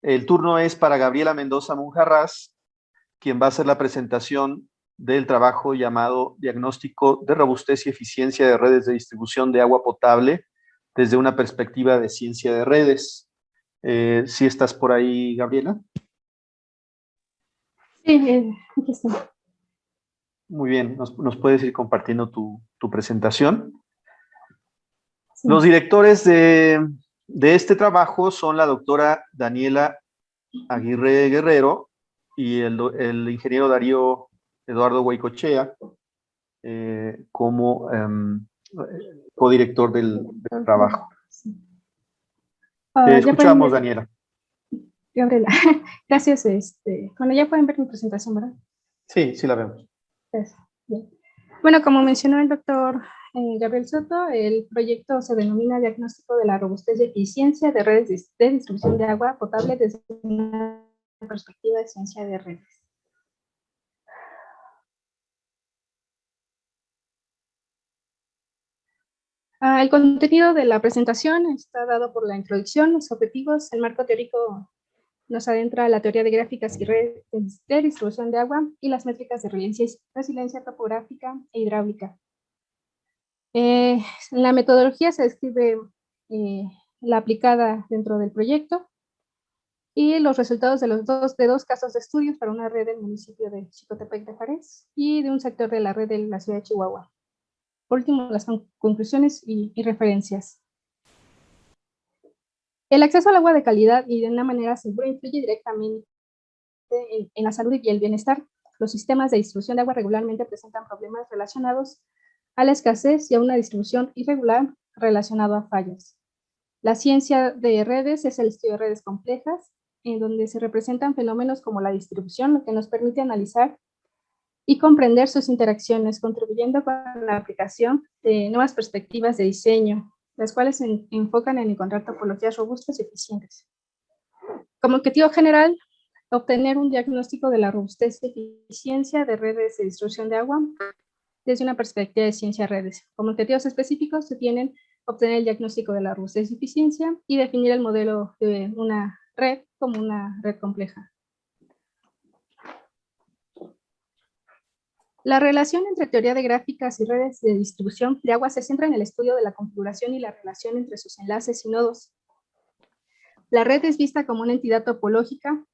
El turno es para Gabriela Mendoza Monjarraz, quien va a hacer la presentación del trabajo llamado Diagnóstico de Robustez y Eficiencia de Redes de Distribución de Agua Potable desde una perspectiva de ciencia de redes. ¿Sí estás por ahí, Gabriela? Sí, aquí estoy. Muy bien, ¿nos puedes ir compartiendo tu presentación? Sí. Los directores de este trabajo son la doctora Daniela Aguirre Guerrero y el ingeniero Darío Eduardo Huaycochea como codirector del trabajo. Sí. Te Ya pueden escuchamos, ver, Daniela. Gabriela. Gracias. Bueno, ya pueden ver mi presentación, ¿verdad? Sí, sí la vemos. Gracias. Bien. Bueno, como mencionó el doctor Gabriel Soto, el proyecto se denomina Diagnóstico de la Robustez y Eficiencia de Redes de Distribución de Agua Potable desde una perspectiva de ciencia de redes. El contenido de la presentación está dado por la introducción, los objetivos, el marco teórico nos adentra a la teoría de gráficas y redes de distribución de agua y las métricas de resiliencia topográfica e hidráulica. La metodología se describe la aplicada dentro del proyecto y los resultados de dos casos de estudios para una red del municipio de Xicotepec de Juárez y de un sector de la red de la ciudad de Chihuahua. Por último, las conclusiones y referencias. El acceso al agua de calidad y de una manera segura influye directamente en la salud y el bienestar. Los sistemas de distribución de agua regularmente presentan problemas relacionados a la escasez y a una distribución irregular relacionado a fallas. La ciencia de redes es el estudio de redes complejas, en donde se representan fenómenos como la distribución, lo que nos permite analizar y comprender sus interacciones, contribuyendo con la aplicación de nuevas perspectivas de diseño, las cuales se enfocan en encontrar topologías robustas y eficientes. Como objetivo general, obtener un diagnóstico de la robustez y eficiencia de redes de distribución de agua desde una perspectiva de ciencia de redes. Como objetivos específicos se tienen obtener el diagnóstico de la robustez y eficiencia y definir el modelo de una red como una red compleja. La relación entre teoría de gráficas y redes de distribución de agua se centra en el estudio de la configuración y la relación entre sus enlaces y nodos. La red es vista como una entidad topológica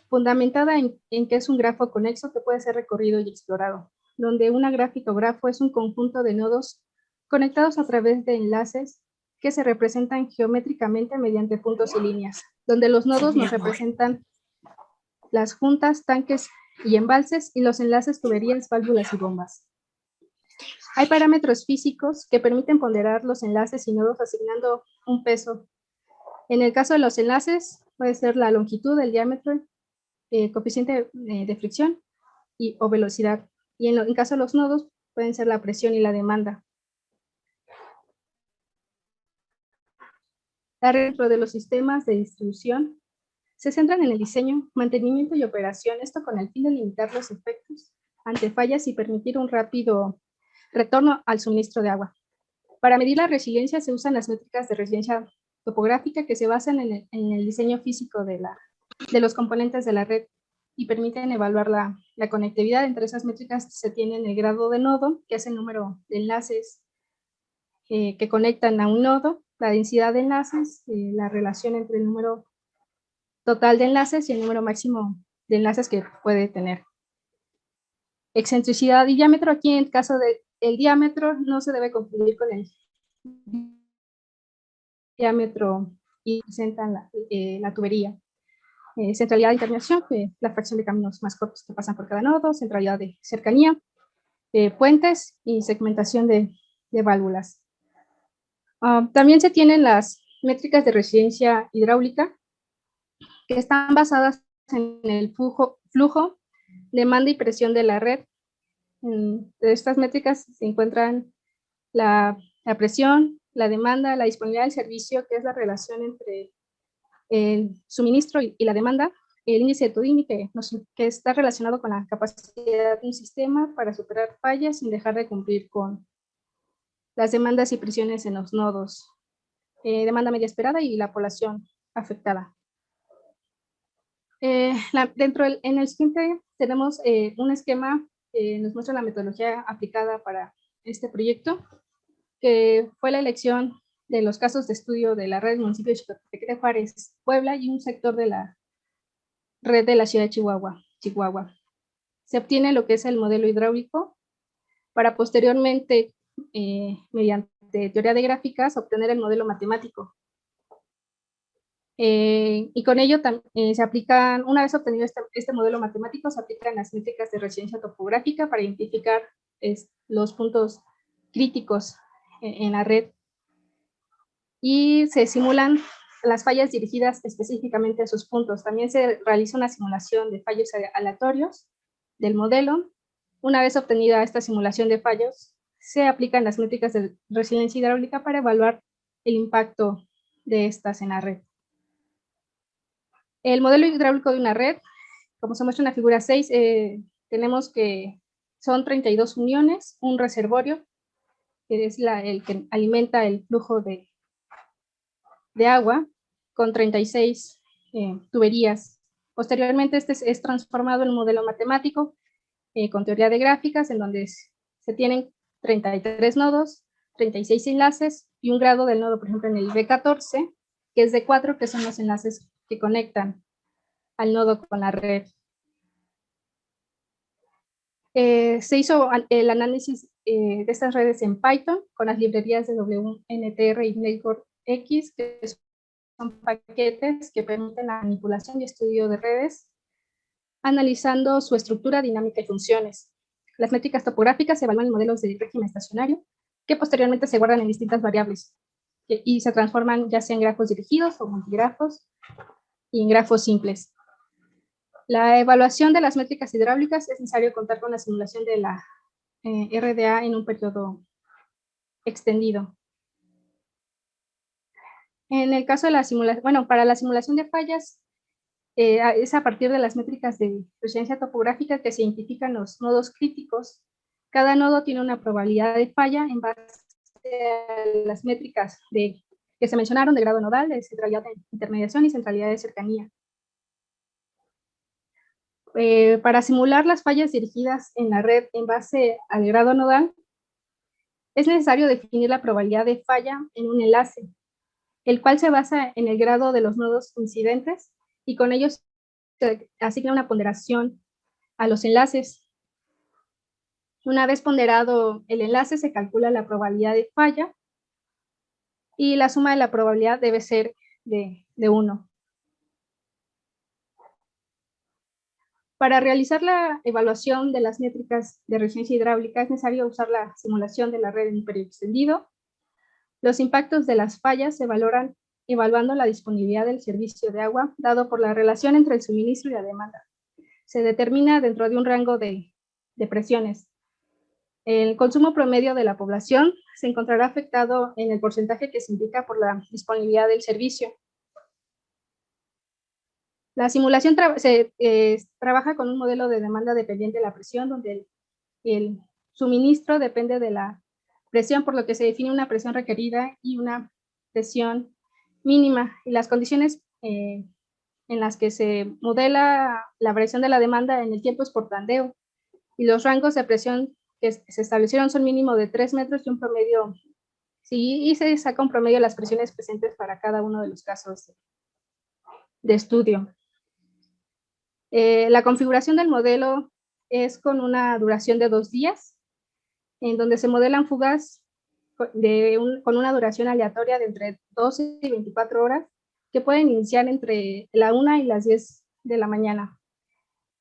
fundamentada en que es un grafo conexo que puede ser recorrido y explorado, donde una gráfica o grafo es un conjunto de nodos conectados a través de enlaces que se representan geométricamente mediante puntos y líneas, donde los nodos nos representan las juntas, tanques y embalses, y los enlaces, tuberías, válvulas y bombas. Hay parámetros físicos que permiten ponderar los enlaces y nodos asignando un peso. En el caso de los enlaces, puede ser la longitud, el diámetro, coeficiente de fricción o velocidad. Y en caso de los nodos, pueden ser la presión y la demanda. Dentro de los sistemas de distribución, se centran en el diseño, mantenimiento y operación, esto con el fin de limitar los efectos ante fallas y permitir un rápido retorno al suministro de agua. Para medir la resiliencia se usan las métricas de resiliencia topográfica que se basan en el diseño físico de los componentes de la red y permiten evaluar la conectividad. Entre esas métricas se tienen el grado de nodo, que es el número de enlaces que conectan a un nodo, la densidad de enlaces, la relación entre el número total de enlaces y el número máximo de enlaces que puede tener. Excentricidad y diámetro, aquí en el caso del diámetro no se debe confundir con el diámetro y presentan la tubería. Centralidad de interminación, la fracción de caminos más cortos que pasan por cada nodo, centralidad de cercanía, puentes y segmentación de válvulas. También se tienen las métricas de resiliencia hidráulica, que están basadas en el flujo, demanda y presión de la red. De estas métricas se encuentran la presión, la demanda, la disponibilidad del servicio, que es la relación entre el suministro y la demanda, el índice de Todini, que está relacionado con la capacidad de un sistema para superar fallas sin dejar de cumplir con las demandas y presiones en los nodos, demanda media esperada y la población afectada. En el siguiente tenemos un esquema que nos muestra la metodología aplicada para este proyecto, que fue la elección de los casos de estudio de la red del municipio de Chicotepec de Juárez, Puebla, y un sector de la red de la ciudad de Chihuahua. Se obtiene lo que es el modelo hidráulico para posteriormente, mediante teoría de gráficas, obtener el modelo matemático. Y con ello se aplican, una vez obtenido este modelo matemático, se aplican las métricas de resiliencia topográfica para identificar los puntos críticos en la red, y se simulan las fallas dirigidas específicamente a esos puntos. También se realiza una simulación de fallos aleatorios del modelo. Una vez obtenida esta simulación de fallos, se aplican las métricas de resiliencia hidráulica para evaluar el impacto de estas en la red. El modelo hidráulico de una red, como se muestra en la figura 6, tenemos que son 32 uniones, un reservorio, que es el que alimenta el flujo de agua, con 36 tuberías. Posteriormente, este es transformado en un modelo matemático con teoría de gráficas, en donde se tienen 33 nodos, 36 enlaces y un grado del nodo, por ejemplo, en el B14, que es de 4, que son los enlaces que conectan al nodo con la red. Se hizo el análisis de estas redes en Python con las librerías de WNTR y NetworkX, que son paquetes que permiten la manipulación y estudio de redes, analizando su estructura, dinámica y funciones. Las métricas topográficas se evalúan en modelos de régimen estacionario, que posteriormente se guardan en distintas variables y se transforman ya sea en grafos dirigidos o multigrafos y en grafos simples. La evaluación de las métricas hidráulicas es necesario contar con la simulación de la RDA en un periodo extendido. En el caso de la simulación, bueno, para la simulación de fallas, es a partir de las métricas de resiliencia topográfica que se identifican los nodos críticos. Cada nodo tiene una probabilidad de falla en base a las métricas que se mencionaron de grado nodal, de centralidad de intermediación y centralidad de cercanía. Para simular las fallas dirigidas en la red en base al grado nodal, es necesario definir la probabilidad de falla en un enlace, el cual se basa en el grado de los nodos incidentes, y con ellos se asigna una ponderación a los enlaces. Una vez ponderado el enlace, se calcula la probabilidad de falla, y la suma de la probabilidad debe ser de 1. Para realizar la evaluación de las métricas de resiliencia hidráulica es necesario usar la simulación de la red en un periodo extendido. Los impactos de las fallas se valoran evaluando la disponibilidad del servicio de agua dado por la relación entre el suministro y la demanda. Se determina dentro de un rango de presiones. El consumo promedio de la población se encontrará afectado en el porcentaje que se indica por la disponibilidad del servicio. La simulación trabaja con un modelo de demanda dependiente de la presión, donde el suministro depende de la presión, por lo que se define una presión requerida y una presión mínima, y las condiciones en las que se modela la variación de la demanda en el tiempo es por tandeo, y los rangos de presión que se establecieron son mínimo de 3 metros y un promedio, sí, y se saca un promedio de las presiones presentes para cada uno de los casos de estudio. La configuración del modelo es con una duración de 2 días, en donde se modelan fugas con una duración aleatoria de entre 12 y 24 horas, que pueden iniciar entre la 1 y las 10 de la mañana.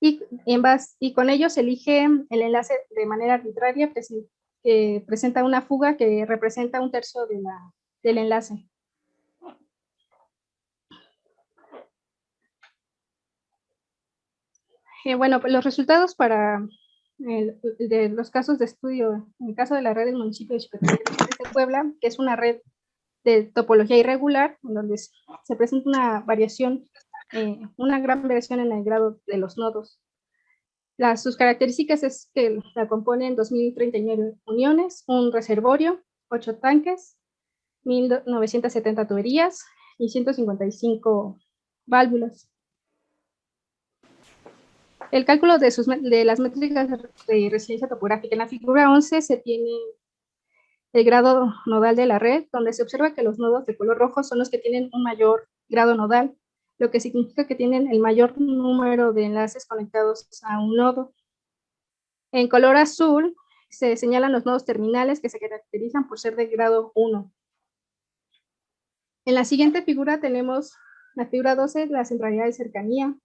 Y con ello se elige el enlace de manera arbitraria, que presenta una fuga que representa 1/3 del enlace. Bueno, pues los resultados de los casos de estudio, en el caso de la red del municipio de Xicotepec de Puebla, que es una red de topología irregular, en donde se presenta una variación, una gran variación en el grado de los nodos. Sus características es que la componen 2.039 uniones, un reservorio, 8 tanques, 1.970 tuberías y 155 válvulas. El cálculo de las métricas de resiliencia topográfica. En la figura 11 se tiene el grado nodal de la red, donde se observa que los nodos de color rojo son los que tienen un mayor grado nodal, lo que significa que tienen el mayor número de enlaces conectados a un nodo. En color azul se señalan los nodos terminales que se caracterizan por ser de grado 1. En la siguiente figura tenemos la figura 12, la centralidad de cercanía,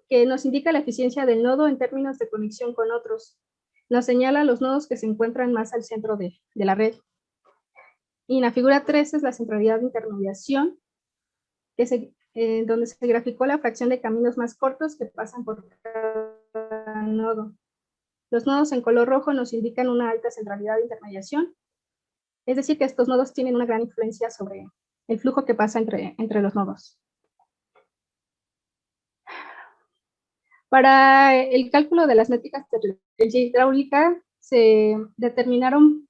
que nos indica la eficiencia del nodo en términos de conexión con otros. Nos señala los nodos que se encuentran más al centro de la red. Y en la figura 13 es la centralidad de intermediación, donde se graficó la fracción de caminos más cortos que pasan por cada nodo. Los nodos en color rojo nos indican una alta centralidad de intermediación, es decir, que estos nodos tienen una gran influencia sobre el flujo que pasa entre los nodos. Para el cálculo de las métricas de resiliencia hidráulica se determinó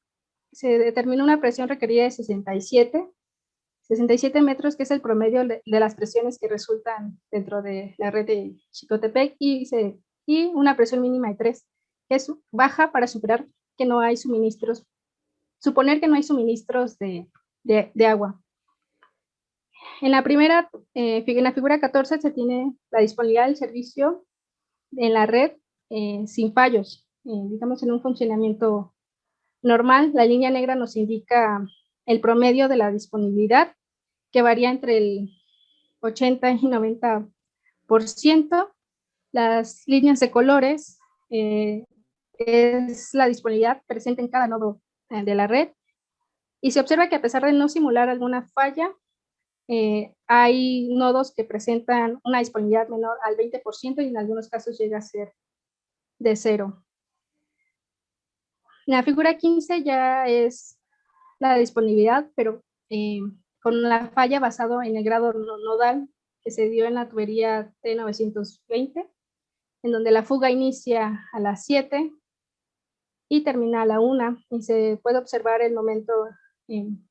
una presión requerida de 67 metros, que es el promedio de las presiones que resultan dentro de la red de Xicotepec, y una presión mínima de 3, que es baja para suponer que no hay suministros de agua. En la figura 14 se tiene la disponibilidad del servicio en la red sin fallos, digamos en un funcionamiento normal. La línea negra nos indica el promedio de la disponibilidad, que varía entre el 80 y 90%. Las líneas de colores es la disponibilidad presente en cada nodo de la red, y se observa que a pesar de no simular alguna falla, hay nodos que presentan una disponibilidad menor al 20% y en algunos casos llega a ser de 0. La figura 15 ya es la disponibilidad, pero con la falla basado en el grado nodal que se dio en la tubería T920, en donde la fuga inicia a las 7 y termina a la 1, y se puede observar el momento, en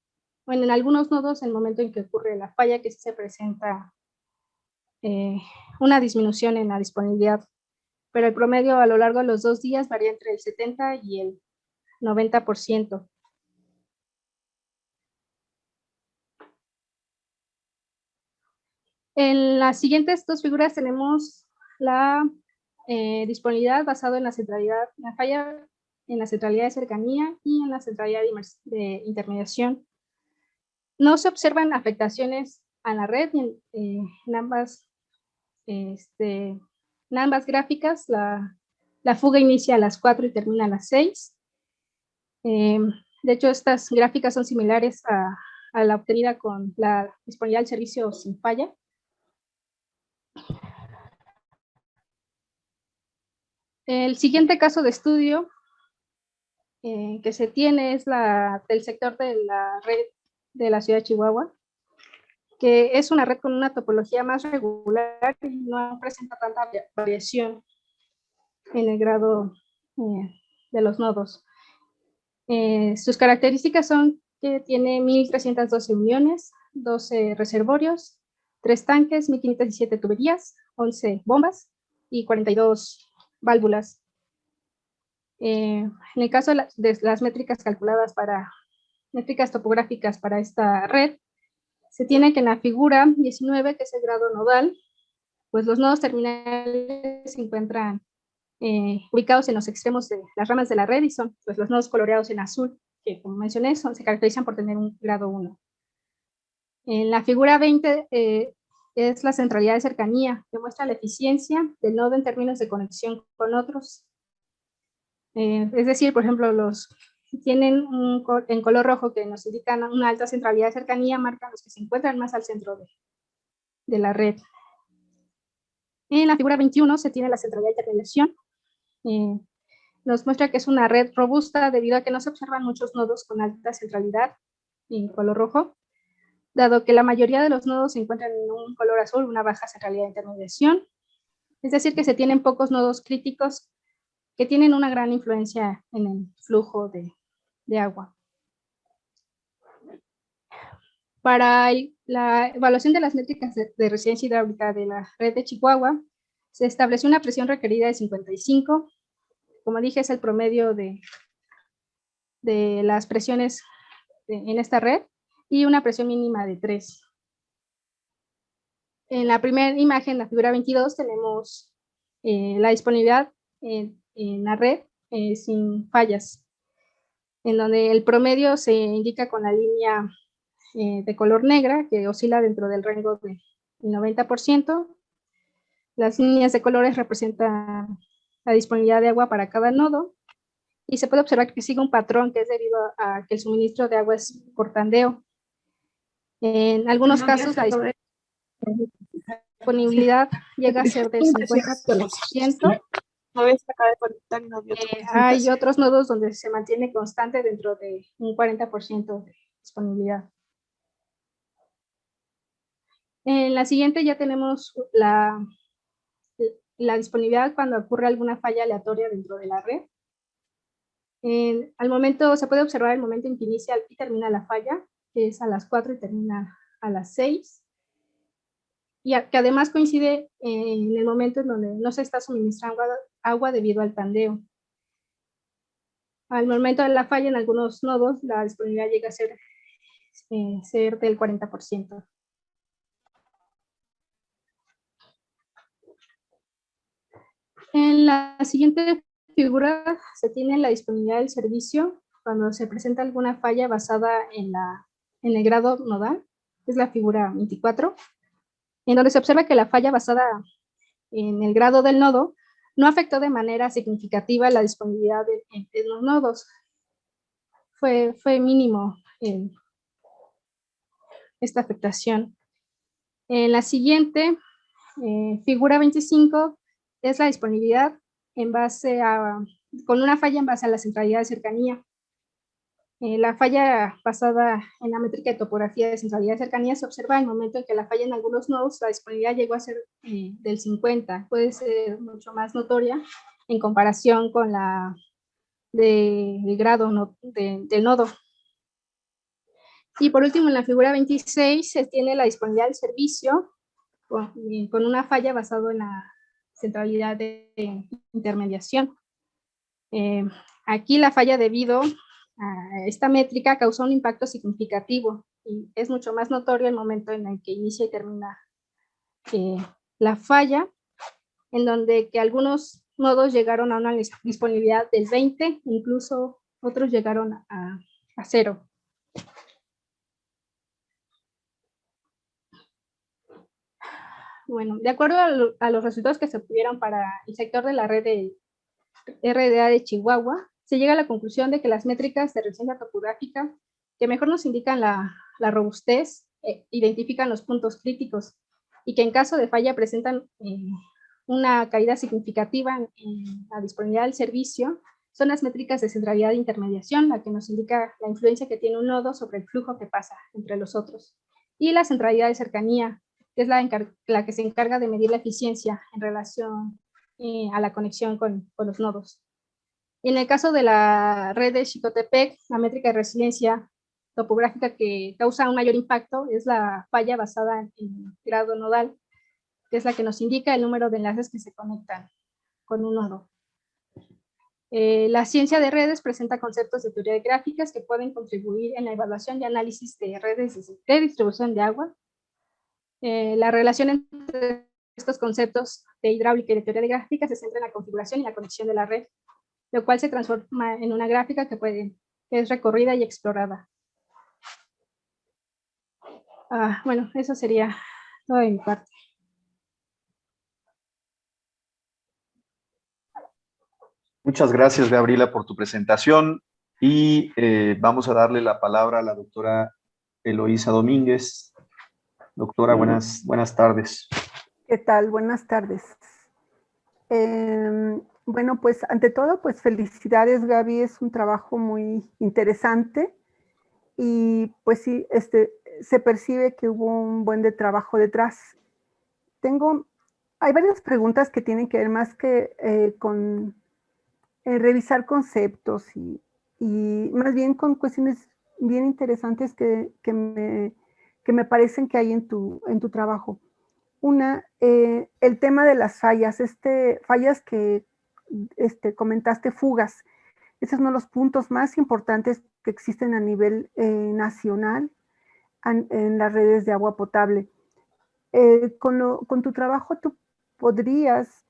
algunos nodos, el momento en que ocurre la falla, que se presenta una disminución en la disponibilidad, pero el promedio a lo largo de los 2 días varía entre el 70 y el 90%. En las siguientes dos figuras tenemos la disponibilidad basado en la centralidad, la falla en la centralidad de cercanía y en la centralidad de intermediación. No se observan afectaciones a la red en ambas gráficas. La fuga inicia a las 4 y termina a las 6. De hecho, estas gráficas son similares a la obtenida con la disponibilidad del servicio sin falla. El siguiente caso de estudio que se tiene es del sector de la red de la ciudad de Chihuahua, que es una red con una topología más regular y no presenta tanta variación en el grado de los nodos. Sus características son que tiene 1.312 uniones, 12 reservorios, 3 tanques, 1.517 tuberías, 11 bombas y 42 válvulas. En el caso de las métricas calculadas métricas topográficas para esta red, se tiene que en la figura 19, que es el grado nodal, pues los nodos terminales se encuentran ubicados en los extremos de las ramas de la red, y son pues los nodos coloreados en azul, que como mencioné se caracterizan por tener un grado 1. En la figura 20 es la centralidad de cercanía, que muestra la eficiencia del nodo en términos de conexión con otros. Es decir, por ejemplo, los tienen en color rojo, que nos indican una alta centralidad de cercanía, marcan los que se encuentran más al centro de la red. En la figura 21 se tiene la centralidad de intermediación. Nos muestra que es una red robusta debido a que no se observan muchos nodos con alta centralidad en color rojo, dado que la mayoría de los nodos se encuentran en un color azul, una baja centralidad de intermediación. Es decir, que se tienen pocos nodos críticos que tienen una gran influencia en el flujo de agua. Para la evaluación de las métricas de resiliencia hidráulica de la red de Chihuahua, Se estableció una presión requerida de 55. Como dije, es el promedio de las presiones en esta red, y una presión mínima de 3. En la primera imagen, la figura 22, tenemos la disponibilidad en la red sin fallas, en donde el promedio se indica con la línea de color negra, que oscila dentro del rango del 90%. Las líneas de colores representan la disponibilidad de agua para cada nodo, y se puede observar que sigue un patrón que es debido a que el suministro de agua es por tandeo. En algunos casos, la disponibilidad llega a ser del 50%. Hay otros nodos donde se mantiene constante dentro de un 40% de disponibilidad. En la siguiente ya tenemos la disponibilidad cuando ocurre alguna falla aleatoria dentro de la red. Al momento, se puede observar el momento en que inicia y termina la falla, que es a las 4 y termina a las 6. Y que además coincide en el momento en donde no se está suministrando agua debido al tandeo. Al momento de la falla, en algunos nodos, la disponibilidad llega a ser del 40%. En la siguiente figura se tiene la disponibilidad del servicio cuando se presenta alguna falla basada en el grado nodal, es la figura 24, en donde se observa que la falla basada en el grado del nodo no afectó de manera significativa la disponibilidad de los nodos. Fue mínimo esta afectación. En la siguiente, figura 25, es la disponibilidad con una falla en base a la centralidad de cercanía. La falla basada en la métrica de topografía de centralidad de cercanía se observa en el momento en que la falla en algunos nodos, la disponibilidad llegó a ser del 50. Puede ser mucho más notoria en comparación con la del grado del nodo. Y por último, en la figura 26 se tiene la disponibilidad del servicio con una falla basada en la centralidad de intermediación. Aquí la falla debido a esta métrica causó un impacto significativo, y es mucho más notorio el momento en el que inicia y termina la falla, en donde que algunos nodos llegaron a una disponibilidad del 20, incluso otros llegaron a 0. Bueno, de acuerdo a los resultados que se obtuvieron para el sector de la red de RDA de Chihuahua, se llega a la conclusión de que las métricas de resiliencia topográfica que mejor nos indican la robustez, identifican los puntos críticos, y que en caso de falla presentan una caída significativa en la disponibilidad del servicio, son las métricas de centralidad de intermediación, la que nos indica la influencia que tiene un nodo sobre el flujo que pasa entre los otros, y la centralidad de cercanía, que es la que se encarga de medir la eficiencia en relación a la conexión con los nodos. En el caso de la red de Xicotepec, la métrica de resiliencia topográfica que causa un mayor impacto es la falla basada en grado nodal, que es la que nos indica el número de enlaces que se conectan con un nodo. La ciencia de redes presenta conceptos de teoría de gráficas que pueden contribuir en la evaluación y análisis de redes de distribución de agua. La relación entre estos conceptos de hidráulica y de teoría de gráficas se centra en la configuración y la conexión de la red, lo cual se transforma en una gráfica que es recorrida y explorada. Bueno, eso sería todo de mi parte. Muchas gracias, Gabriela, por tu presentación, y vamos a darle la palabra a la doctora Eloísa Domínguez. Doctora, buenas tardes. ¿Qué tal? Buenas tardes. Bueno, pues ante todo, pues felicidades, Gaby, es un trabajo muy interesante, y pues sí, se percibe que hubo un buen de trabajo detrás. Hay varias preguntas que tienen que ver más que con revisar conceptos y más bien con cuestiones bien interesantes que me parecen que hay en tu trabajo. Una, el tema de las fallas, fallas que comentaste, fugas. Ese es uno de los puntos más importantes que existen a nivel nacional en las redes de agua potable. Con tu trabajo tú podrías,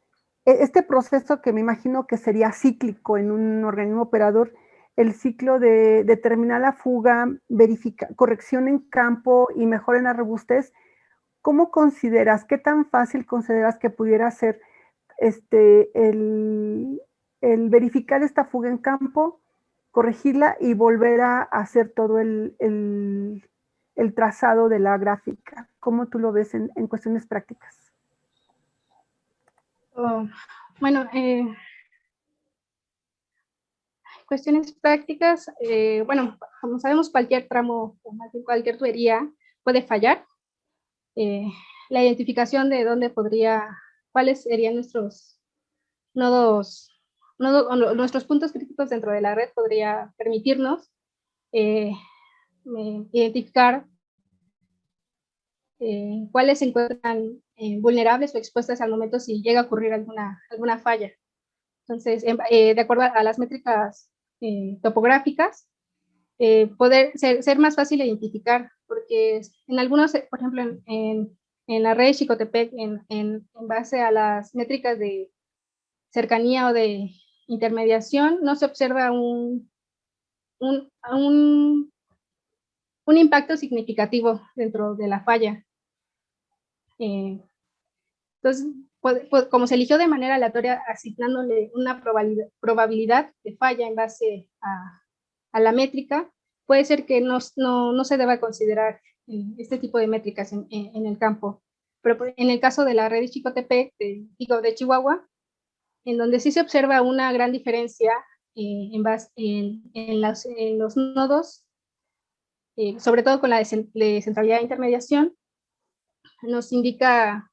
este proceso que me imagino que sería cíclico en un organismo operador, el ciclo de determinar la fuga, corrección en campo y mejora en la robustez, ¿cómo consideras, qué tan fácil consideras que pudiera ser el verificar esta fuga en campo, corregirla y volver a hacer todo el trazado de la gráfica? ¿Cómo tú lo ves en cuestiones prácticas? Bueno, cuestiones prácticas, bueno, como sabemos, cualquier tramo, o más bien cualquier tubería puede fallar. La identificación de dónde cuáles serían nuestros nodos, nuestros puntos críticos dentro de la red podría permitirnos identificar cuáles se encuentran vulnerables o expuestas al momento si llega a ocurrir alguna falla. Entonces, de acuerdo a las métricas topográficas, poder ser más fácil de identificar, porque en algunos, por ejemplo, en la red Xicotepec, en base a las métricas de cercanía o de intermediación, no se observa un impacto significativo dentro de la falla. Entonces, como se eligió de manera aleatoria, asignándole una probabilidad de falla en base a la métrica, puede ser que no se deba considerar este tipo de métricas en el campo. Pero en el caso de la red de Xicotepec, de Chihuahua, en donde sí se observa una gran diferencia en los nodos, sobre todo con la de centralidad de intermediación, nos indica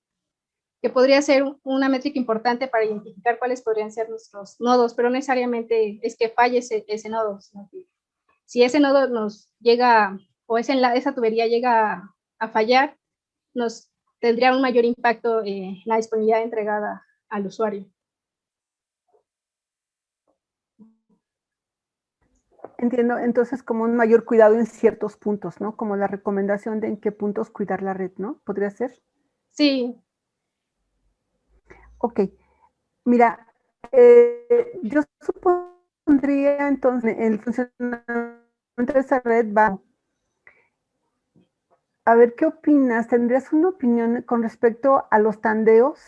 que podría ser una métrica importante para identificar cuáles podrían ser nuestros nodos, pero no necesariamente es que falle ese nodo, sino que si ese nodo nos llega, o esa tubería llega a fallar, nos tendría un mayor impacto en la disponibilidad entregada al usuario. Entiendo, entonces como un mayor cuidado en ciertos puntos, ¿no? Como la recomendación de en qué puntos cuidar la red, ¿no? ¿Podría ser? Sí. Ok, mira, yo supondría entonces el funcionamiento de esa red va. A ver, ¿qué opinas? ¿Tendrías una opinión con respecto a los tandeos?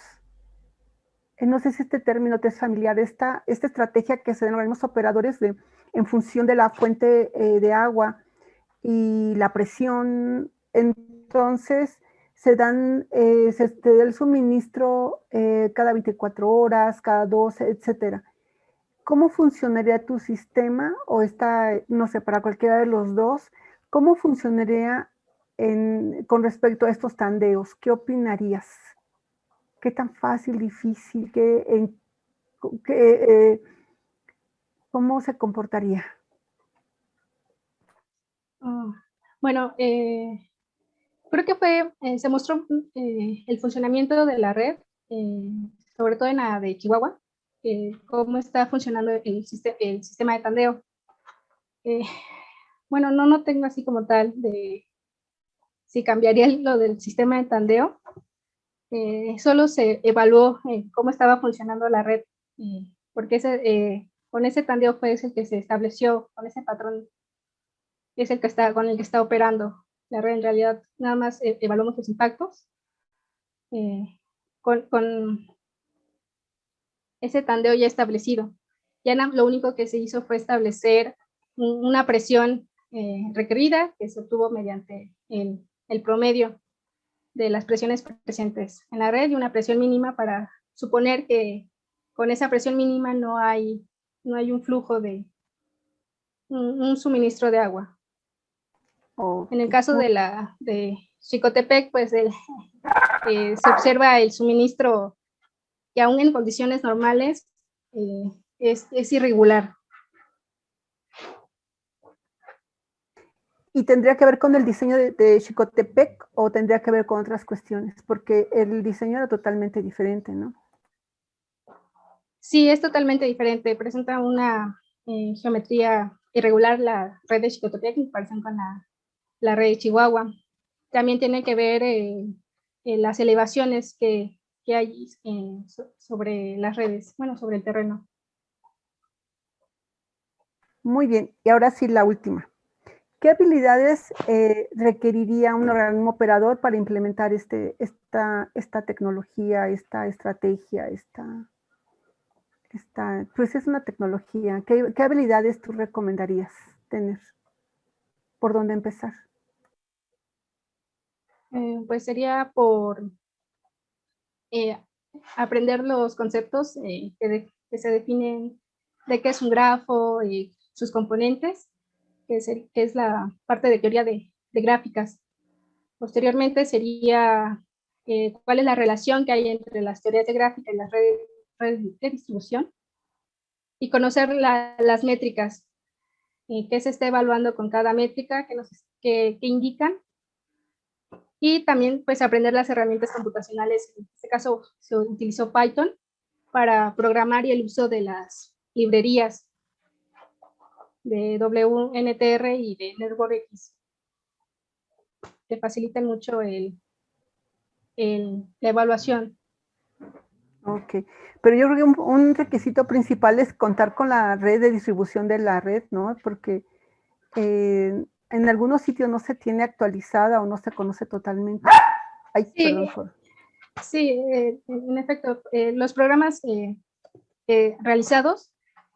No sé si este término te es familiar, esta estrategia que se den los operadores en función de la fuente de agua y la presión. Entonces, te da el suministro cada 24 horas, cada 12, etcétera. ¿Cómo funcionaría tu sistema? O no sé, para cualquiera de los dos, ¿cómo funcionaría con respecto a estos tandeos? ¿Qué opinarías? ¿Qué tan fácil, difícil, cómo se comportaría? Bueno, creo que se mostró el funcionamiento de la red, sobre todo en la de Chihuahua, cómo está funcionando el sistema de tandeo. Bueno, no tengo así como tal de si cambiaría lo del sistema de tandeo. Solo se evaluó cómo estaba funcionando la red, porque con ese tandeo fue el que se estableció, con ese patrón es con el que está operando la red. En realidad, nada más evaluamos los impactos con ese tandeo ya establecido. Ya lo único que se hizo fue establecer una presión requerida que se obtuvo mediante el promedio de las presiones presentes en la red y una presión mínima para suponer que con esa presión mínima no hay un flujo de un suministro de agua. En el caso de Xicotepec, pues se observa el suministro que aún en condiciones normales es irregular. ¿Y tendría que ver con el diseño de Xicotepec o tendría que ver con otras cuestiones? Porque el diseño era totalmente diferente, ¿no? Sí, es totalmente diferente. Presenta una geometría irregular la red de Xicotepec en comparación con la red de Chihuahua. También tiene que ver las elevaciones que hay sobre las redes, bueno, sobre el terreno. Muy bien, y ahora sí la última. ¿Qué habilidades requeriría un organismo operador para implementar esta tecnología, esta estrategia, pues es una tecnología? ¿Qué habilidades tú recomendarías tener? ¿Por dónde empezar? Pues sería por aprender los conceptos que se definen de qué es un grafo y sus componentes, que es la parte de teoría de gráficas. Posteriormente sería cuál es la relación que hay entre las teorías de gráfica y las redes de distribución, y conocer las métricas, qué se está evaluando con cada métrica, qué indican, y también pues aprender las herramientas computacionales. En este caso se utilizó Python para programar y el uso de las librerías de WNTR y de NetworkX, que facilitan mucho la evaluación. Ok, pero yo creo que un requisito principal es contar con la red de distribución de la red, ¿no? Porque en algunos sitios no se tiene actualizada o no se conoce totalmente. Ay, Sí, perdón. sí, en efecto, los programas realizados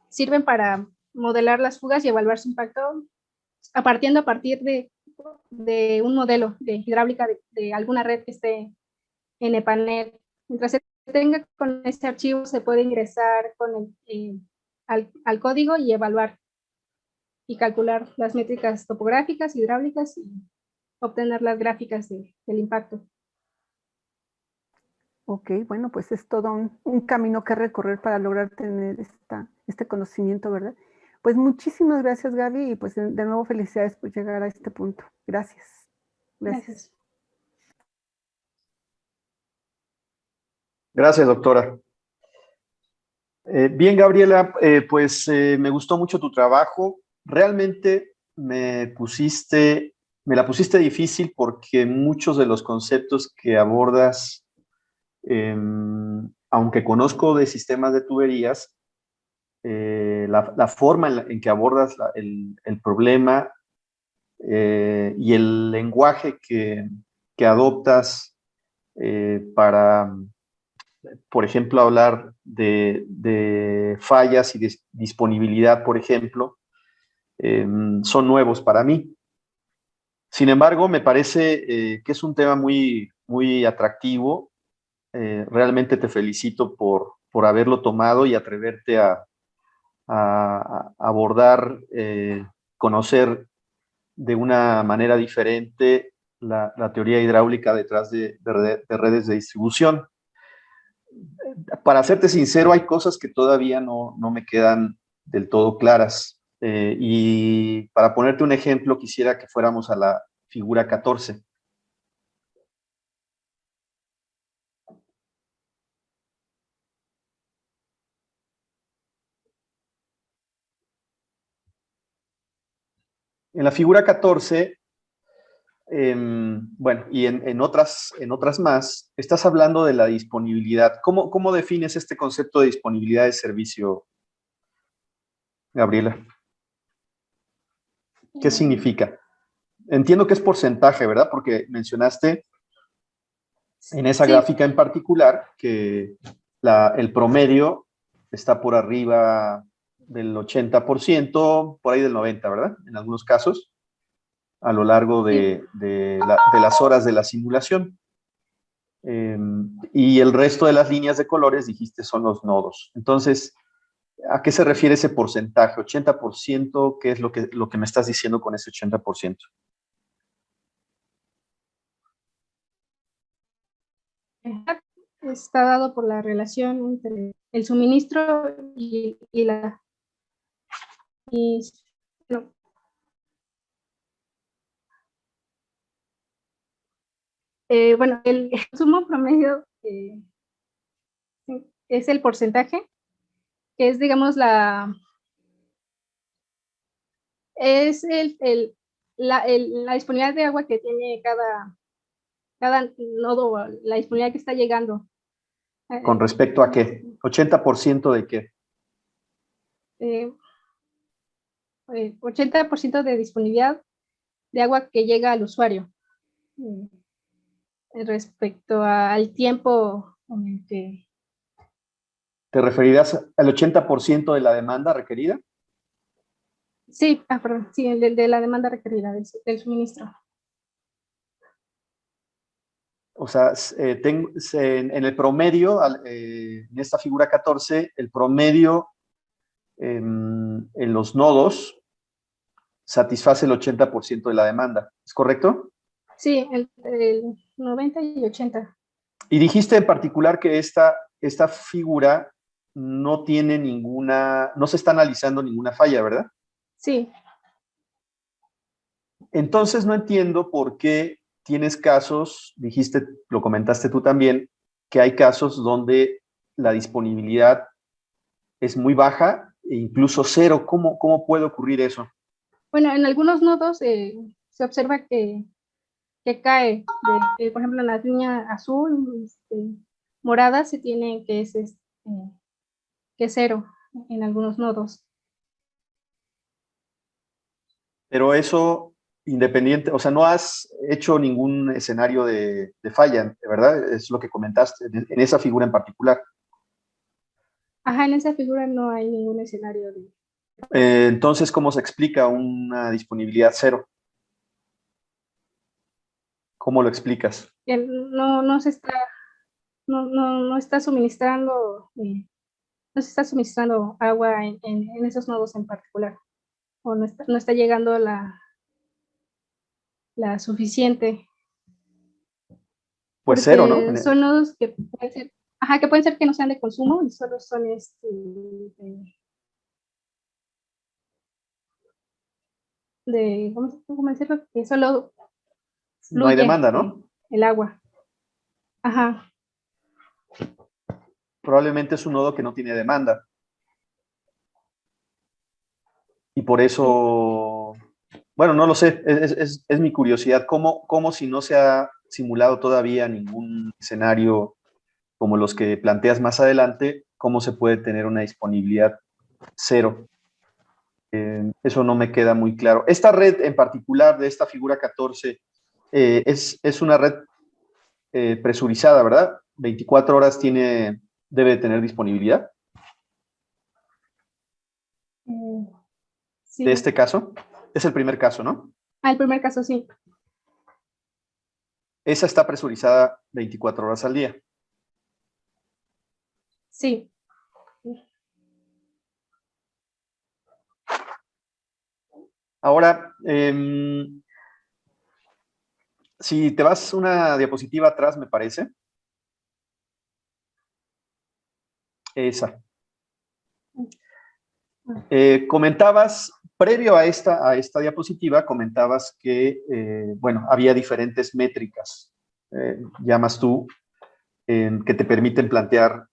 sirven para modelar las fugas y evaluar su impacto a partir de un modelo de hidráulica de alguna red que esté en el panel. Mientras se tenga con este archivo, se puede ingresar al código y evaluar y calcular las métricas topográficas, hidráulicas y obtener las gráficas del impacto. Ok, bueno, pues es todo un camino que recorrer para lograr tener este conocimiento, ¿verdad? Pues muchísimas gracias, Gaby, y pues de nuevo felicidades por llegar a este punto. Gracias. Gracias. Gracias, doctora. Bien, Gabriela, pues me gustó mucho tu trabajo. Realmente me la pusiste difícil porque muchos de los conceptos que abordas, aunque conozco de sistemas de tuberías, la forma en que abordas el problema y el lenguaje que adoptas para, por ejemplo, hablar de fallas y de disponibilidad, por ejemplo, son nuevos para mí. Sin embargo, me parece que es un tema muy, muy atractivo. Realmente te felicito por haberlo tomado y atreverte a abordar, conocer de una manera diferente la teoría hidráulica detrás de redes de distribución. Para serte sincero, hay cosas que todavía no me quedan del todo claras. Y para ponerte un ejemplo, quisiera que fuéramos a la figura 14. En la figura 14, bueno, y en otras más, estás hablando de la disponibilidad. ¿Cómo defines este concepto de disponibilidad de servicio, Gabriela? ¿Qué significa? Entiendo que es porcentaje, ¿verdad? Porque mencionaste en esa Sí, gráfica en particular que el promedio está por arriba del 80%, por ahí del 90%, ¿verdad? En algunos casos, a lo largo sí. de las horas de la simulación. Y el resto de las líneas de colores, dijiste, son los nodos. Entonces, ¿a qué se refiere ese porcentaje? ¿80%? ¿Qué es lo que me estás diciendo con ese 80%? Está dado por la relación entre el suministro y la... Y, no, Bueno, el consumo promedio es el porcentaje, que es, digamos, es la disponibilidad de agua que tiene cada nodo, la disponibilidad que está llegando. ¿Con respecto a qué? ¿80% de qué? 80% de disponibilidad de agua que llega al usuario. Respecto al tiempo en el que... ¿Te referirás al 80% de la demanda requerida? Sí, perdón, sí, de la demanda requerida del suministro. O sea, en el promedio, en esta figura 14, el promedio en los nodos satisface el 80% de la demanda. ¿Es correcto? Sí, el 90 y 80. Y dijiste en particular que esta figura no tiene ninguna, no se está analizando ninguna falla, ¿verdad? Sí. Entonces no entiendo por qué tienes casos, dijiste, lo comentaste tú también, que hay casos donde la disponibilidad es muy baja e incluso cero. ¿Cómo puede ocurrir eso? Bueno, en algunos nodos se observa que cae, por ejemplo, en la línea azul, morada, se tiene que es cero en algunos nodos. Pero eso independiente, o sea, no has hecho ningún escenario de falla, ¿verdad? Es lo que comentaste en esa figura en particular. Ajá, en esa figura no hay ningún escenario de... Entonces, ¿cómo se explica una disponibilidad cero? ¿Cómo lo explicas? que no se está, no está suministrando, no se está suministrando agua en esos nodos en particular, o no está llegando la suficiente. Pues cero, Porque ¿no? son nodos que pueden ser, ajá, que pueden ser que no sean de consumo y solo son ¿cómo decirlo? Que solo No hay fluye demanda, ¿no? el agua. Ajá. Probablemente es un nodo que no tiene demanda. Y por eso, bueno, no lo sé, es mi curiosidad. ¿Cómo si no se ha simulado todavía ningún escenario como los que planteas más adelante, cómo se puede tener una disponibilidad cero? Eso no me queda muy claro. Esta red en particular de esta figura 14 es una red presurizada, ¿verdad? 24 horas debe tener disponibilidad Sí. de este caso. Es el primer caso, ¿no? El primer caso sí. Esa está presurizada 24 horas al día. Sí. Ahora, si te vas una diapositiva atrás, me parece. Esa. Comentabas, previo a esta diapositiva, comentabas que, bueno, había diferentes métricas, llamas tú, que te permiten plantear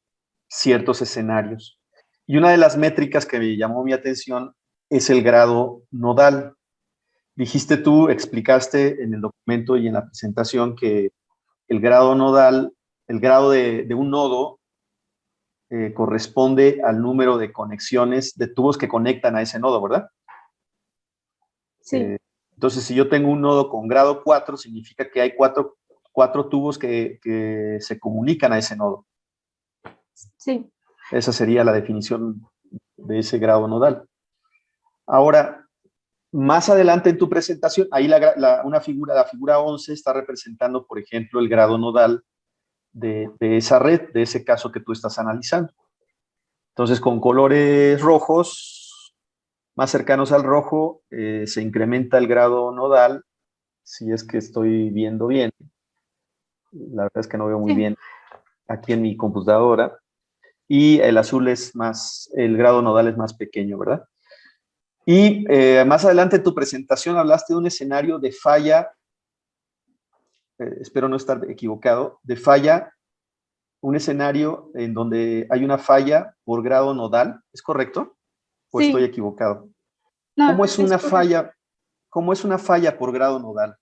ciertos escenarios. Y una de las métricas que me llamó mi atención es el grado nodal. Dijiste tú, explicaste en el documento y en la presentación que el grado nodal, el grado de un nodo corresponde al número de conexiones de tubos que conectan a ese nodo, ¿verdad? Sí. Entonces, si yo tengo un nodo con grado 4, significa que hay cuatro tubos que se comunican a ese nodo. Sí. Esa sería la definición de ese grado nodal. Ahora, más adelante en tu presentación, ahí la figura 11 está representando, por ejemplo, el grado nodal de esa red, de ese caso que tú estás analizando. Entonces, con colores rojos, más cercanos al rojo, se incrementa el grado nodal, si es que estoy viendo bien. La verdad es que no veo muy bien aquí en mi computadora. Y el azul el grado nodal es más pequeño, ¿verdad? Y más adelante en tu presentación hablaste de un escenario de falla espero no estar equivocado, de falla, un escenario en donde hay una falla por grado nodal, ¿es correcto? ¿O estoy Sí, equivocado? no, ¿Cómo es es una correcto. falla? ¿Cómo es una falla por grado nodal?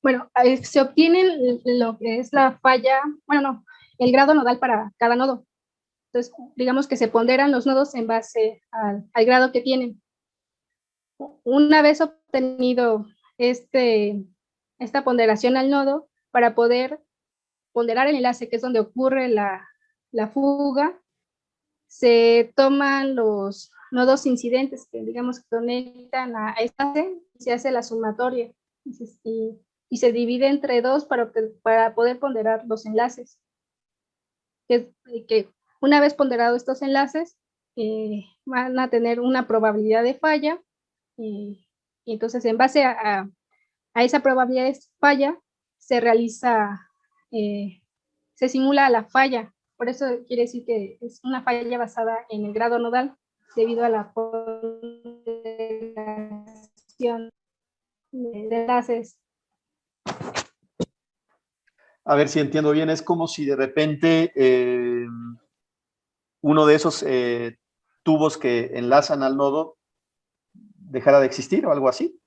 Bueno, se obtiene lo que es la falla, bueno, no, el grado nodal para cada nodo. Entonces, digamos que se ponderan los nodos en base al grado que tienen. Una vez obtenido esta ponderación al nodo, para poder ponderar el enlace, que es donde ocurre la fuga, se toman los nodos incidentes que, digamos, que conectan a esta y se hace la sumatoria y se divide entre dos para poder ponderar los enlaces. Que una vez ponderados estos enlaces, van a tener una probabilidad de falla y entonces en base a esa probabilidad de falla se realiza, se simula la falla. Por eso quiere decir que es una falla basada en el grado nodal debido a la ponderación de enlaces. A ver si entiendo bien, es como si de repente uno de esos tubos que enlazan al nodo dejara de existir o algo así.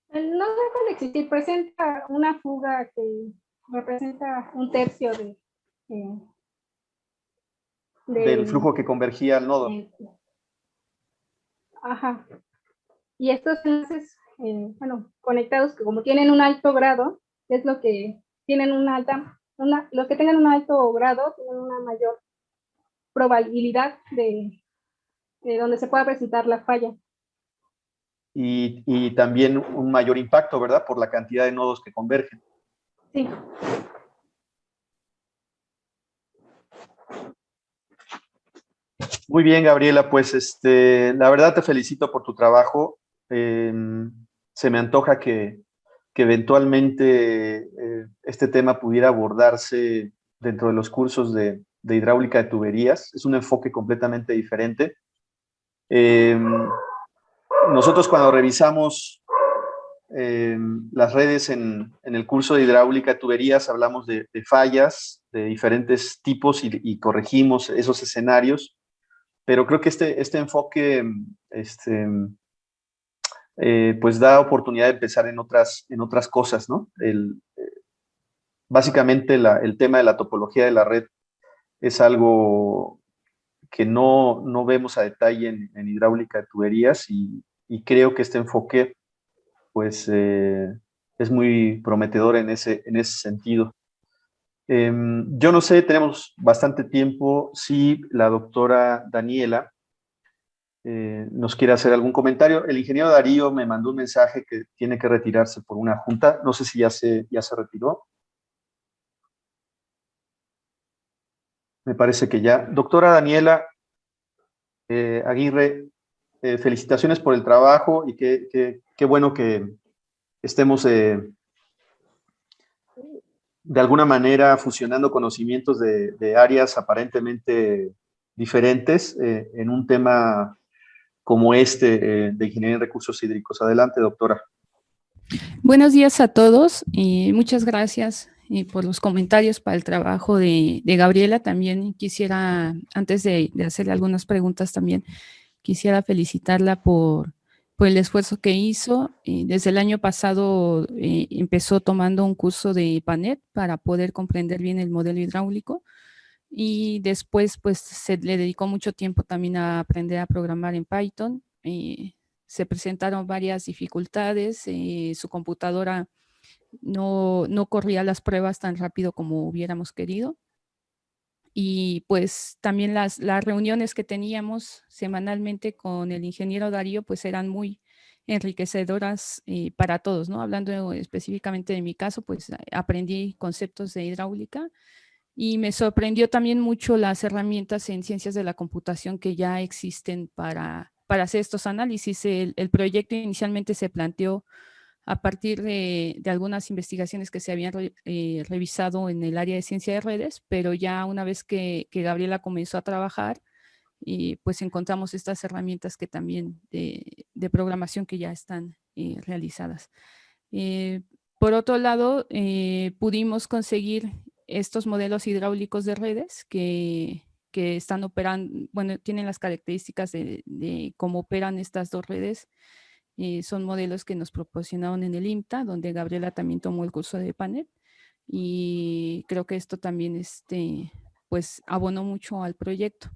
El nodo deja de existir, presenta una fuga que representa un tercio Del del... flujo que convergía al nodo. Ajá. Y estos enlaces, bueno, conectados, que como tienen un alto grado, es lo que tienen los que tengan un alto grado tienen una mayor probabilidad de donde se pueda presentar la falla. Y también un mayor impacto, ¿verdad? Por la cantidad de nodos que convergen. Sí. Muy bien, Gabriela, pues la verdad te felicito por tu trabajo. Se me antoja que eventualmente este tema pudiera abordarse dentro de los cursos de hidráulica de tuberías. Es un enfoque completamente diferente. Nosotros cuando revisamos las redes en el curso de hidráulica de tuberías hablamos de fallas de diferentes tipos y corregimos esos escenarios, pero creo que este enfoque pues da oportunidad de empezar en otras cosas, ¿no? Básicamente el tema de la topología de la red es algo que no vemos a detalle en hidráulica de tuberías y creo que este enfoque pues es muy prometedor en ese sentido. Yo no sé, tenemos bastante tiempo, si la doctora Daniela nos quiere hacer algún comentario. El ingeniero Darío me mandó un mensaje que tiene que retirarse por una junta. No sé si ya se retiró. Me parece que ya. Doctora Daniela Aguirre, felicitaciones por el trabajo y qué bueno que estemos de alguna manera fusionando conocimientos de áreas aparentemente diferentes en un tema como de ingeniería en recursos hídricos. Adelante, doctora. Buenos días a todos y muchas gracias por los comentarios para el trabajo de Gabriela. También quisiera, antes de hacerle algunas preguntas, también quisiera felicitarla por el esfuerzo que hizo. Desde el año pasado empezó tomando un curso de PANET para poder comprender bien el modelo hidráulico y después pues se le dedicó mucho tiempo también a aprender a programar en Python. Se presentaron varias dificultades, su computadora no corría las pruebas tan rápido como hubiéramos querido. Y pues también las reuniones que teníamos semanalmente con el ingeniero Darío pues eran muy enriquecedoras para todos, ¿no? Hablando específicamente de mi caso, pues aprendí conceptos de hidráulica y me sorprendió también mucho las herramientas en ciencias de la computación que ya existen para hacer estos análisis. El proyecto inicialmente se planteó a partir de algunas investigaciones que se habían revisado en el área de ciencia de redes, pero ya una vez que Gabriela comenzó a trabajar, pues encontramos estas herramientas que también de programación que ya están realizadas. Por otro lado, pudimos conseguir estos modelos hidráulicos de redes que están operando, bueno, tienen las características de cómo operan estas dos redes. Son modelos que nos proporcionaron en el IMTA, donde Gabriela también tomó el curso de panel. Y creo que esto también pues abonó mucho al proyecto.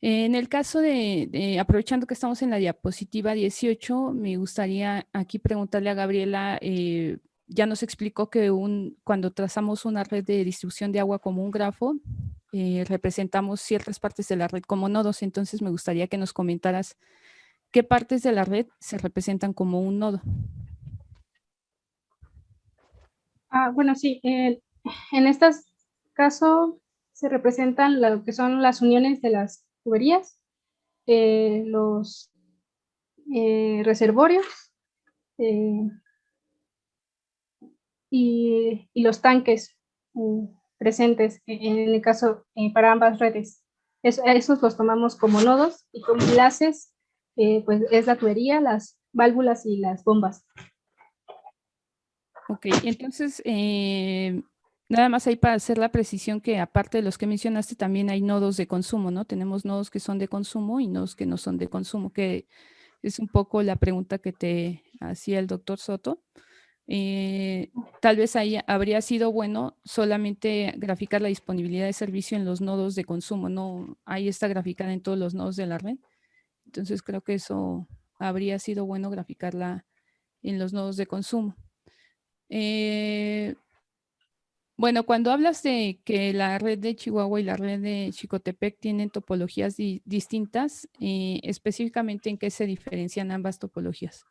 En el caso aprovechando que estamos en la diapositiva 18, me gustaría aquí preguntarle a Gabriela, ya nos explicó que cuando trazamos una red de distribución de agua como un grafo, representamos ciertas partes de la red como nodos. Entonces me gustaría que nos comentaras qué partes de la red se representan como un nodo. Bueno, sí, en este caso se representan lo que son las uniones de las tuberías, los reservorios y los tanques presentes en el caso para ambas redes. Esos los tomamos como nodos y como enlaces, pues es la tubería, las válvulas y las bombas. Ok, entonces, nada más ahí para hacer la precisión que aparte de los que mencionaste, también hay nodos de consumo, ¿no? Tenemos nodos que son de consumo y nodos que no son de consumo, que es un poco la pregunta que te hacía el doctor Soto. Tal vez ahí habría sido bueno solamente graficar la disponibilidad de servicio en los nodos de consumo, no ahí está graficada en todos los nodos de la red. Entonces creo que eso habría sido bueno graficarla en los nodos de consumo. Bueno, cuando hablas de que la red de Chihuahua y la red de Xicotepec tienen topologías distintas, específicamente ¿en qué se diferencian ambas topologías?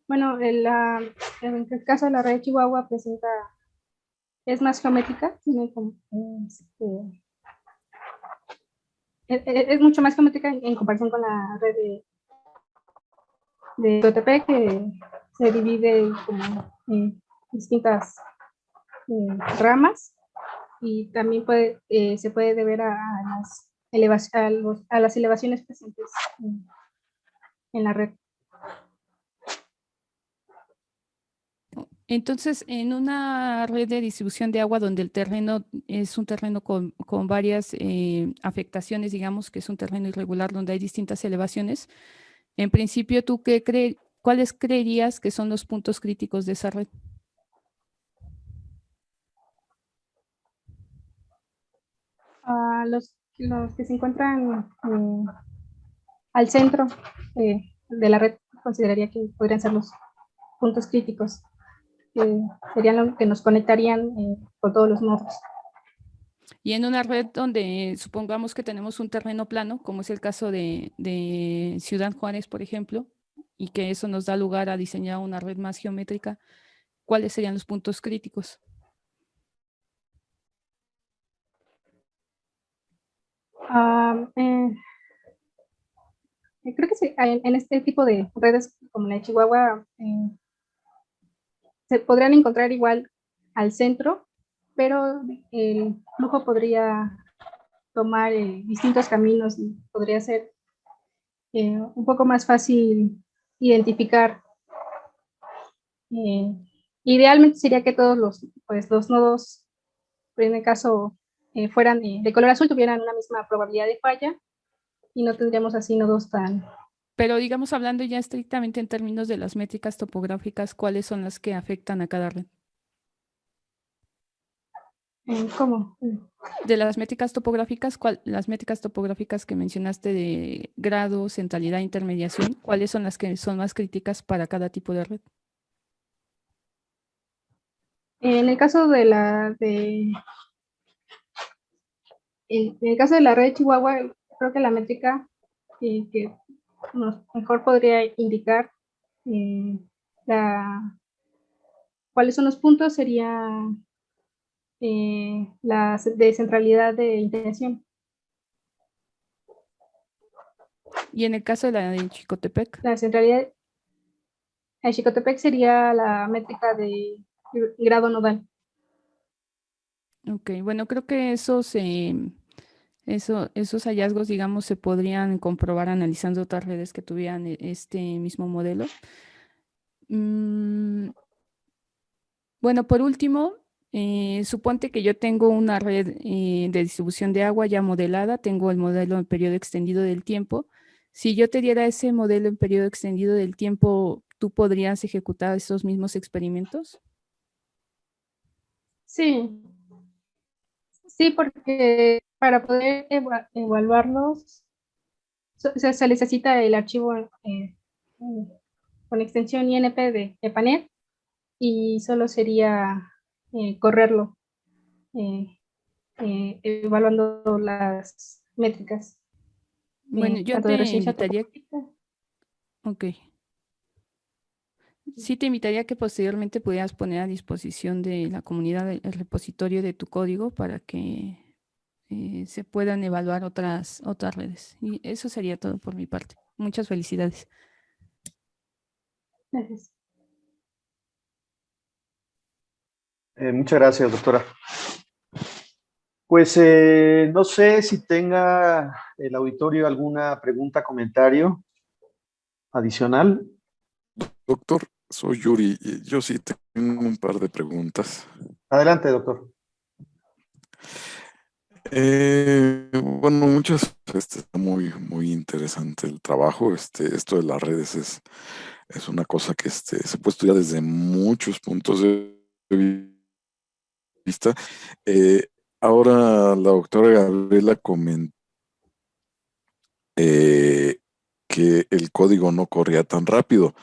Bueno, en el caso de la red de Chihuahua es más geométrica, tiene como, es mucho más geométrica en comparación con la red de Xicotepec, que se divide como en distintas ramas y también se puede deber a las elevaciones presentes en la red. Entonces, en una red de distribución de agua donde el terreno es un terreno con varias afectaciones, digamos que es un terreno irregular donde hay distintas elevaciones, en principio, ¿tú cuáles creerías que son los puntos críticos de esa red? Los que se encuentran al centro de la red, consideraría que podrían ser los puntos críticos, que serían los que nos conectarían con todos los nodos. Y en una red donde supongamos que tenemos un terreno plano, como es el caso de Ciudad Juárez, por ejemplo, y que eso nos da lugar a diseñar una red más geométrica, ¿cuáles serían los puntos críticos? Creo que sí, en este tipo de redes como la de Chihuahua se podrían encontrar igual al centro, pero el flujo podría tomar distintos caminos y podría ser un poco más fácil identificar. Idealmente sería que todos los nodos, en el caso fueran de color azul, tuvieran una misma probabilidad de falla y no tendríamos así nodos tan... Pero digamos, hablando ya estrictamente en términos de las métricas topográficas, ¿cuáles son las que afectan a cada red? ¿Cómo? De las métricas topográficas, las métricas topográficas que mencionaste de grado, centralidad, intermediación, ¿cuáles son las que son más críticas para cada tipo de red? En el caso de en el caso de la red de Chihuahua, creo que la métrica que mejor podría indicar cuáles son los puntos sería la de centralidad de intención. Y en el caso de la de Xicotepec. La centralidad de Xicotepec sería la métrica de grado nodal. Ok, bueno, creo que eso Esos hallazgos, digamos, se podrían comprobar analizando otras redes que tuvieran este mismo modelo. Bueno, por último, suponte que yo tengo una red de distribución de agua ya modelada, tengo el modelo en periodo extendido del tiempo. Si yo te diera ese modelo en periodo extendido del tiempo, ¿tú podrías ejecutar esos mismos experimentos? Sí, sí, porque para poder evaluarlos se necesita el archivo con extensión INP de panel y solo sería correrlo eh, evaluando las métricas, Bueno, yo tanto de te resistencia invitaría, topográfica. ok, sí te invitaría a que posteriormente pudieras poner a disposición de la comunidad el repositorio de tu código para que se puedan evaluar otras redes. Y eso sería todo por mi parte. Muchas felicidades. Gracias. Muchas gracias, doctora. Pues no sé si tenga el auditorio alguna pregunta, comentario adicional. Doctor, soy Yuri y yo sí tengo un par de preguntas. Adelante, doctor. Bueno, está muy interesante el trabajo. Esto de las redes es una cosa que se puede estudiar desde muchos puntos de vista. Eh, Ahora la doctora Gabriela comentó que el código no corría tan rápido.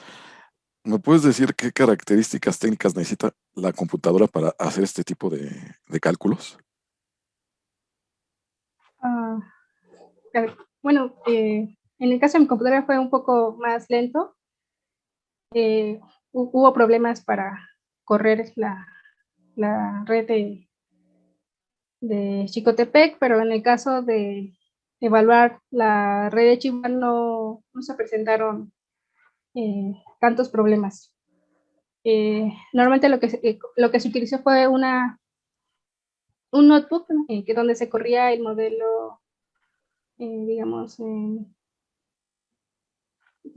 ¿Me puedes decir qué características técnicas necesita la computadora para hacer este tipo de cálculos? Ah, bueno, en el caso de mi computadora fue un poco más lento. Hubo problemas para correr la red de Chicotepec, pero en el caso de evaluar la red de Chihuahua no se presentaron tantos problemas. Normalmente lo que se utilizó fue un notebook donde se corría el modelo, digamos, se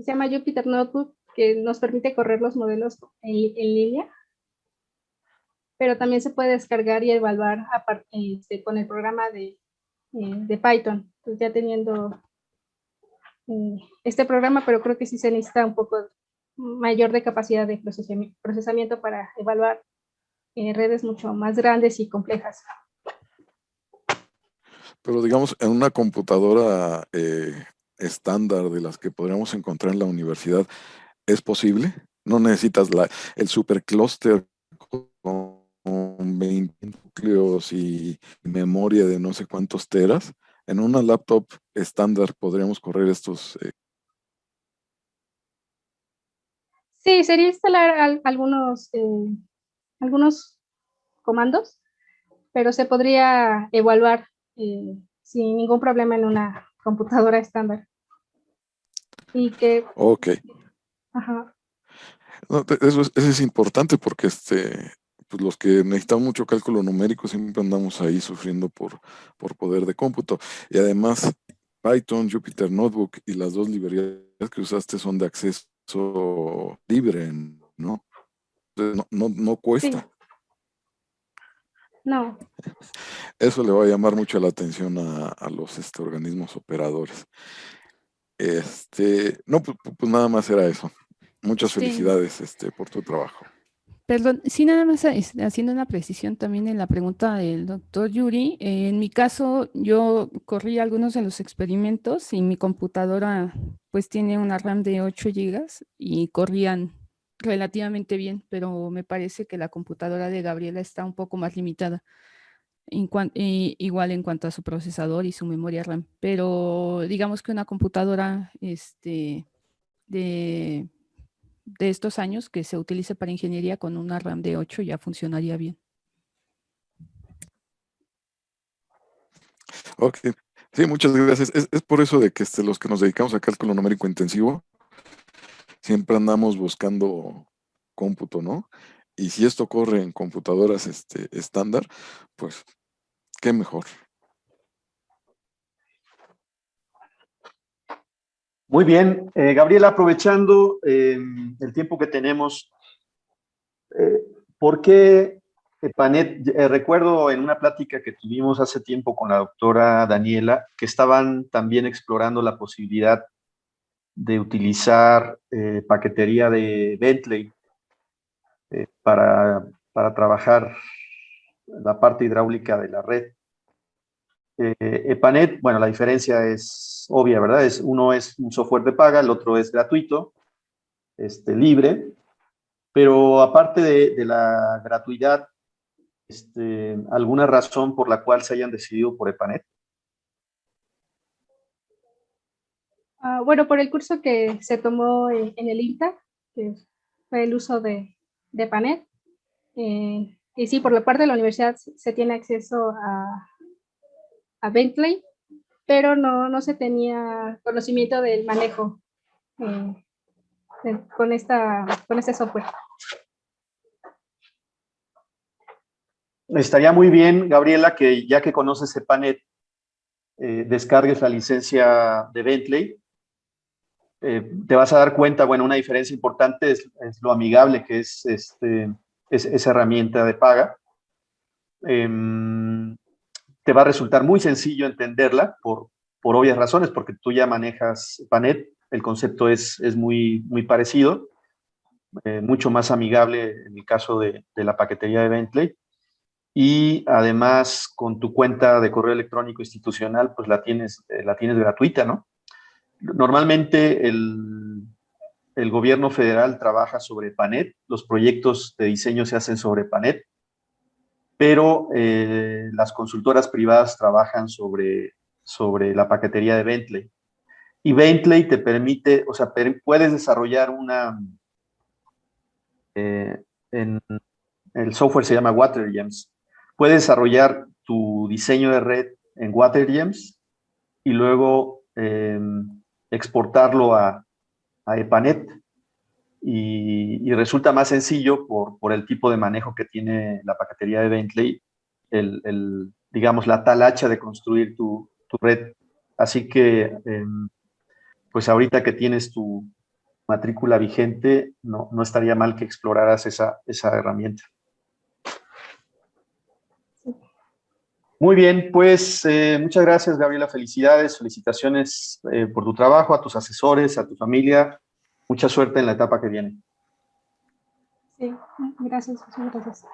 llama Jupyter Notebook, que nos permite correr los modelos en línea, pero también se puede descargar y evaluar con el programa de Python, pues ya teniendo este programa, pero creo que sí se necesita un poco mayor de capacidad de procesamiento para evaluar redes mucho más grandes y complejas. Pero digamos, en una computadora estándar de las que podríamos encontrar en la universidad, ¿es posible? No necesitas el superclúster con 20 núcleos y memoria de no sé cuántos teras. En una laptop estándar podríamos correr estos. Sí, sería instalar algunos comandos, pero se podría evaluar sin ningún problema en una computadora estándar. Y que, Ok. ajá, No, eso es importante porque pues los que necesitan mucho cálculo numérico siempre andamos ahí sufriendo por poder de cómputo. Y además, Python, Jupyter Notebook y las dos librerías que usaste son de acceso libre, ¿no? Entonces, no sí, cuesta. no, Eso le va a llamar mucho la atención a los organismos operadores. No, pues nada más era eso. Muchas Sí, felicidades, por tu trabajo. perdón, sí, nada más haciendo una precisión también en la pregunta del doctor Yuri. En mi caso, yo corrí algunos de los experimentos y mi computadora pues tiene una RAM de 8 gigas y corrían relativamente bien, pero me parece que la computadora de Gabriela está un poco más limitada, igual en cuanto a su procesador y su memoria RAM. Pero digamos que una computadora de estos años que se utilice para ingeniería con una RAM de 8 ya funcionaría bien. Ok, sí, muchas gracias. Es por eso de que los que nos dedicamos a cálculo numérico intensivo, siempre andamos buscando cómputo, ¿no? Y si esto corre en computadoras estándar, pues qué mejor. Muy bien, Gabriela, aprovechando el tiempo que tenemos, ¿por qué EPANET? Recuerdo en una plática que tuvimos hace tiempo con la doctora Daniela, que estaban también explorando la posibilidad de utilizar paquetería de Bentley para trabajar la parte hidráulica de la red. EPANET, bueno, la diferencia es obvia, ¿verdad? Uno es un software de paga, el otro es gratuito, libre, pero aparte de la gratuidad, ¿alguna razón por la cual se hayan decidido por EPANET? Bueno, por el curso que se tomó en el INTA, que fue el uso de EPANET, y sí, por la parte de la universidad se tiene acceso a Bentley, pero no se tenía conocimiento del manejo con este software. Estaría muy bien, Gabriela, que ya que conoces EPANET, descargues la licencia de Bentley. Te vas a dar cuenta, bueno, una diferencia importante es lo amigable que es esa herramienta de paga. Te va a resultar muy sencillo entenderla por obvias razones, porque tú ya manejas EPANET, el concepto es muy parecido, mucho más amigable en el caso de la paquetería de Bentley. Y además con tu cuenta de correo electrónico institucional, pues la tienes gratuita, ¿no? Normalmente el gobierno federal trabaja sobre EPANET, los proyectos de diseño se hacen sobre EPANET, pero las consultoras privadas trabajan sobre la paquetería de Bentley. Y Bentley te permite, o sea, puedes desarrollar el software se llama WaterGems. Puedes desarrollar tu diseño de red en WaterGems y luego exportarlo a EPANET. Y resulta más sencillo por el tipo de manejo que tiene la paquetería de Bentley, digamos, la tal hacha de construir tu red. Así que, pues ahorita que tienes tu matrícula vigente, no estaría mal que exploraras esa herramienta. Muy bien, pues muchas gracias, Gabriela. Felicidades, felicitaciones por tu trabajo, a tus asesores, a tu familia. Mucha suerte en la etapa que viene. Sí, gracias, muchas gracias.